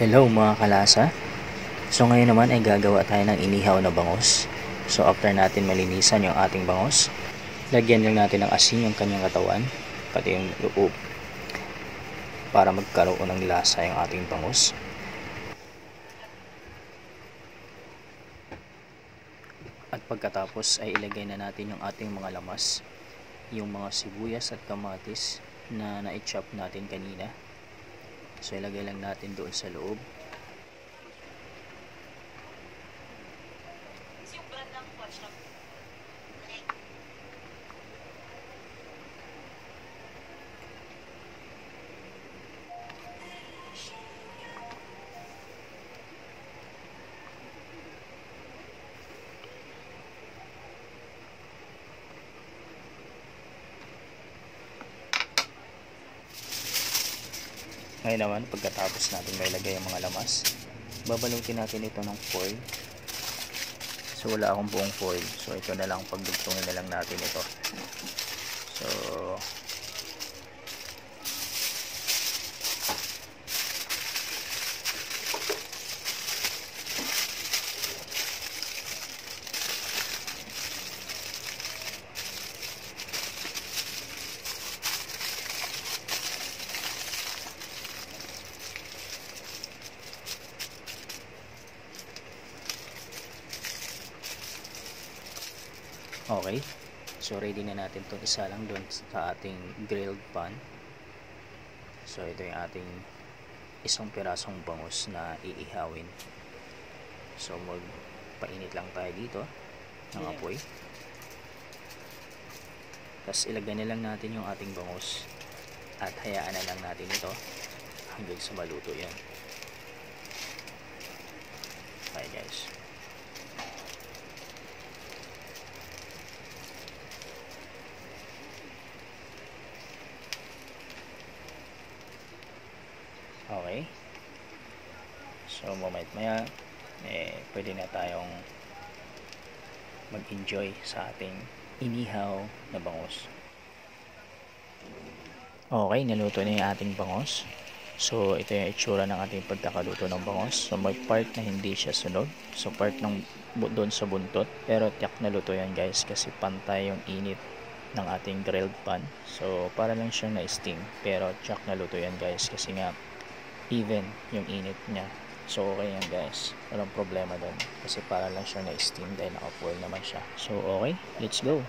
Hello mga kalasa. So ngayon naman ay gagawa tayo ng inihaw na bangus. So after natin malinisan yung ating bangus, lagyan lang natin ng asin yung kanyang katawan, pati yung loob, para magkaroon ng lasa yung ating bangus. At pagkatapos ay ilagay na natin yung ating mga lamas, yung mga sibuyas at kamatis na na-chop natin kanina. So ilagay lang natin doon sa loob. Ngayon naman, pagkatapos natin mailagay ang mga lamas, babalutin natin ito ng foil. So wala akong buong foil, so ito na lang, pagdugtungin na lang natin ito. So okay, so ready na natin itong isa lang doon sa ating grilled pan. So ito yung ating isang pirasong bangus na iihawin. So magpainit lang tayo dito ng apoy, tapos ilagay na lang natin yung ating bangus at hayaan na lang natin ito hanggang sa maluto yan. Okay guys, okay, so maya pwede na tayong mag-enjoy sa ating inihaw na bangus. Okay, naluto na yung ating bangus. So ito yung itsura ng ating pagkakaluto ng bangus. So may part na hindi siya sunog, so part ng doon sa buntot, pero tiyak na luto yan guys, kasi pantay yung init ng ating grilled pan. So para lang siyang na-steam, pero tiyak na luto yan guys, kasi nga even yung init niya. So okay yan guys, walang problema doon, kasi para lang siyang na-steam dahil naka-foil naman siya. So okay, let's go.